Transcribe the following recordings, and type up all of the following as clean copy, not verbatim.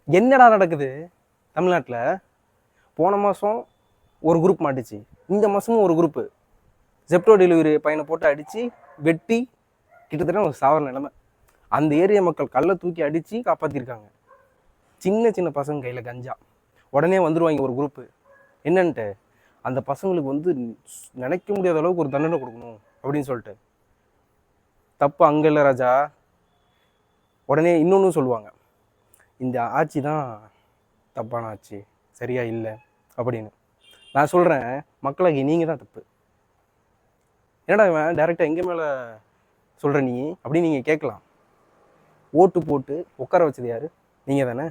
என்னடா நடக்குது தமிழ்நாட்டில்? போன மாதம் ஒரு குரூப் மாட்டுச்சு, இந்த மாதமும் ஒரு குரூப்பு ஜெப்டோ டெலிவரி பையனை போட்டு அடித்து வெட்டி கிட்டத்தட்ட ஒரு சாவர நிலைமை. அந்த ஏரியா மக்கள் கல்லை தூக்கி அடித்து காப்பாற்றிருக்காங்க. சின்ன சின்ன பசங்க கையில் கஞ்சா. உடனே வந்துடுவாங்க ஒரு குரூப்பு. என்னன்ட்டு அந்த பசங்களுக்கு வந்து நினைக்க முடியாத அளவுக்கு ஒரு தண்டனை கொடுக்கணும் அப்படின்னு சொல்லிட்டு. தப்பு அங்கே இல்லை ராஜா. உடனே இன்னொன்று சொல்லுவாங்க, இந்த ஆட்சி தான் தப்பான ஆட்சி, சரியா இல்லை அப்படின்னு. நான் சொல்கிறேன், மக்களாகி நீங்கள் தான் தப்பு. என்னடா இவன் டைரெக்டாக எங்கே மேலே சொல்கிற நீ அப்படின்னு நீங்கள் கேட்கலாம். ஓட்டு போட்டு உட்கார வச்சது யார்? நீங்கள் தானே.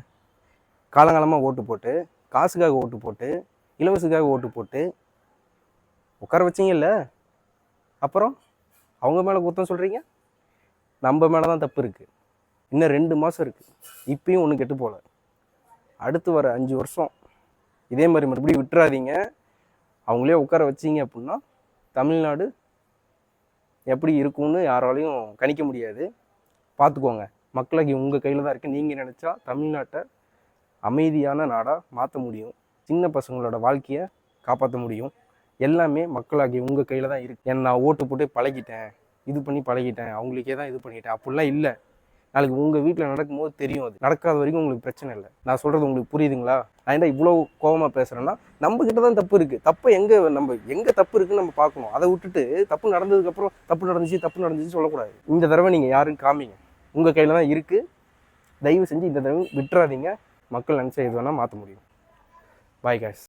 காலங்காலமாக ஓட்டு போட்டு, காசுக்காக ஓட்டு போட்டு, இலவசுக்காக ஓட்டு போட்டு உட்கார வச்சிங்கல்ல, அப்புறம் அவங்க மேலே குத்தம் சொல்கிறீங்க. நம்ம மேலே தான் தப்பு இருக்குது. இன்னும் 2 மாதம் இருக்குது, இப்பயும் ஒன்றும் கெட்டு போகல. அடுத்து வர 5 வருஷம் இதே மாதிரி மறுபடியும் விட்டுறாதீங்க. அவங்களே உட்கார வச்சிங்க அப்படின்னா தமிழ்நாடு எப்படி இருக்கும்னு யாராலையும் கணிக்க முடியாது. பார்த்துக்கோங்க, மக்களாகி உங்கள் கையில் தான் இருக்குது. நீங்கள் நினச்சா தமிழ்நாட்டை அமைதியான நாடாக மாற்ற முடியும். சின்ன பசங்களோட வாழ்க்கையை காப்பாற்ற முடியும். எல்லாமே மக்களாகி உங்கள் கையில் தான் இருக்குது. ஏன்னா நான் ஓட்டு போட்டு பழகிட்டேன், இது பண்ணி பழகிட்டேன், அவங்களுக்கே தான் இது பண்ணிட்டேன் அப்படிலாம் இல்லை. நாளைக்கு உங்கள் வீட்டில் நடக்கும்போது தெரியும். அது நடக்காத வரைக்கும் உங்களுக்கு பிரச்சனை இல்லை. நான் சொல்கிறது உங்களுக்கு புரியுதுங்களா? நான் என்ன இவ்வளோ கோபமாக பேசுகிறேன்னா, நம்மக்கிட்ட தான் தப்பு இருக்குது. தப்பு எங்கே தப்பு இருக்குன்னு நம்ம பார்க்கணும். அதை விட்டுட்டு தப்பு நடந்ததுக்கப்புறம் தப்பு நடந்துச்சு சொல்லக்கூடாது. இந்த தடவை நீங்கள் யாருன்னு காமிங்க, உங்கள் கையில் தான் இருக்குது. தயவு செஞ்சு இந்த தடவை விட்டுறாதீங்க. மக்கள் நினச்சா எது வேணால் மாற்ற முடியும். Bye guys.